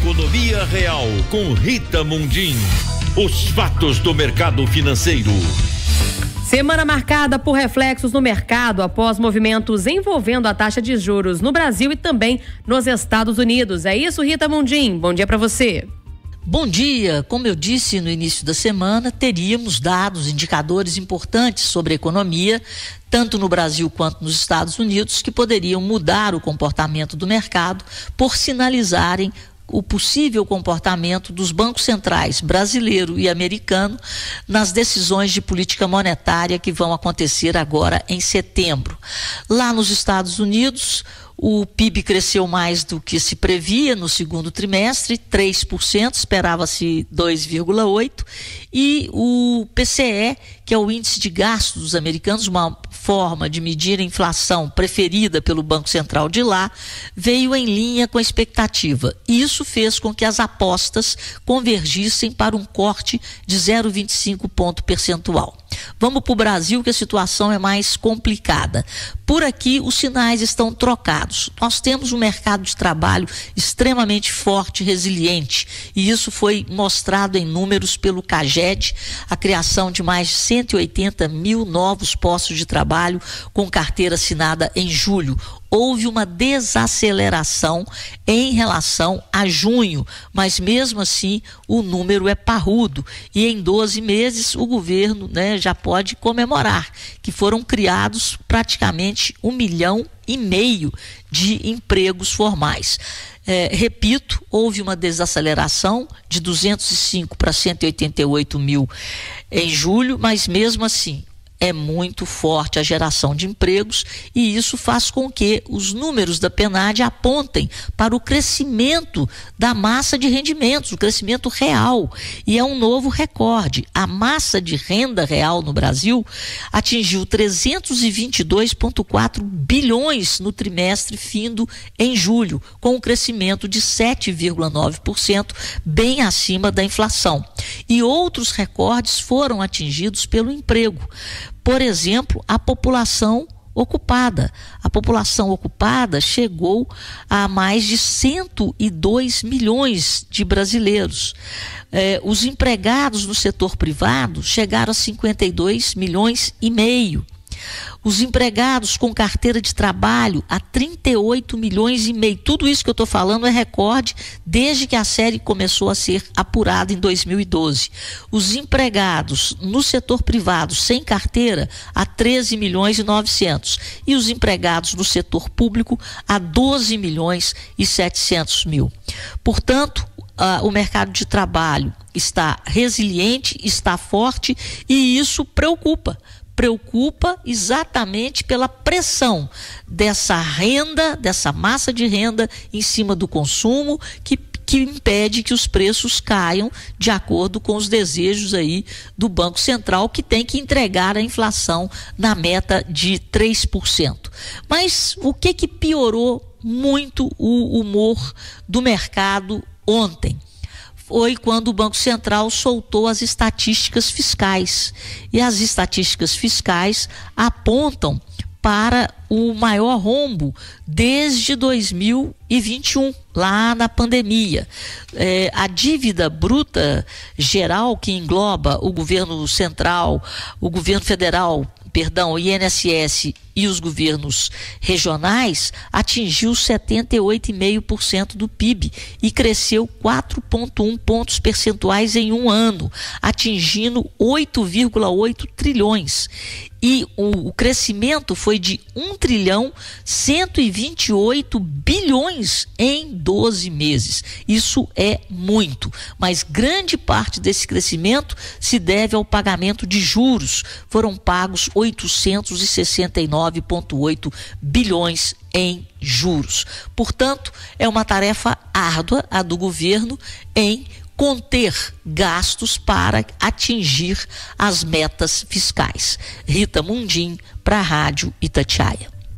Economia Real com Rita Mundim. Os fatos do mercado financeiro. Semana marcada por reflexos no mercado após movimentos envolvendo a taxa de juros no Brasil e também nos Estados Unidos. É isso, Rita Mundim? Bom dia para você. Bom dia. Como eu disse no início da semana, teríamos dados, indicadores importantes sobre a economia, tanto no Brasil quanto nos Estados Unidos, que poderiam mudar o comportamento do mercado por sinalizarem o possível comportamento dos bancos centrais brasileiro e americano nas decisões de política monetária que vão acontecer agora em setembro. Lá nos Estados Unidos, o PIB cresceu mais do que se previa no segundo trimestre, 3%, esperava-se 2,8%, e o PCE, que é o índice de gastos dos americanos, uma forma de medir a inflação preferida pelo Banco Central de lá, veio em linha com a expectativa. Isso fez com que as apostas convergissem para um corte de 0,25 ponto percentual. Vamos para o Brasil, que a situação é mais complicada. Por aqui, os sinais estão trocados. Nós temos um mercado de trabalho extremamente forte e resiliente, e isso foi mostrado em números pelo CAGED, a criação de mais de 180 mil novos postos de trabalho com carteira assinada em julho. Houve uma desaceleração em relação a junho, mas mesmo assim o número é parrudo, e em 12 meses o governo, já pode comemorar que foram criados praticamente 1,5 milhão de empregos formais. Repito, houve uma desaceleração de 205 para 188 mil em julho, mas mesmo assim é muito forte a geração de empregos, e isso faz com que os números da PNAD apontem para o crescimento da massa de rendimentos, o crescimento real, e é um novo recorde. A massa de renda real no Brasil atingiu 322,4 bilhões no trimestre findo em julho, com um crescimento de 7,9%, bem acima da inflação. E outros recordes foram atingidos pelo emprego. Por exemplo, a população ocupada. A população ocupada chegou a mais de 102 milhões de brasileiros. Os empregados no setor privado chegaram a 52 milhões e meio. Os empregados com carteira de trabalho a 38 milhões e meio. Tudo isso que eu estou falando é recorde desde que a série começou a ser apurada em 2012. Os empregados no setor privado sem carteira a 13 milhões e 900. E os empregados no setor público a 12 milhões e 700 mil. Portanto, o mercado de trabalho está resiliente, está forte, e isso preocupa exatamente pela pressão dessa renda, dessa massa de renda em cima do consumo, que impede que os preços caiam de acordo com os desejos aí do Banco Central, que tem que entregar a inflação na meta de 3%. Mas o que piorou muito o humor do mercado ontem? Foi quando o Banco Central soltou as estatísticas fiscais. E as estatísticas fiscais apontam para o maior rombo desde 2021, lá na pandemia. A dívida bruta geral, que engloba o governo central, o governo federal, o INSS e os governos regionais, atingiu 78,5% do PIB e cresceu 4,1 pontos percentuais em um ano, atingindo 8,8 trilhões. E o crescimento foi de 1,128 bilhões em 12 meses. Isso é muito, mas grande parte desse crescimento se deve ao pagamento de juros. Foram pagos 869,8 bilhões em juros. Portanto, é uma tarefa árdua a do governo em conter gastos para atingir as metas fiscais. Rita Mundim, para a Rádio Itatiaia.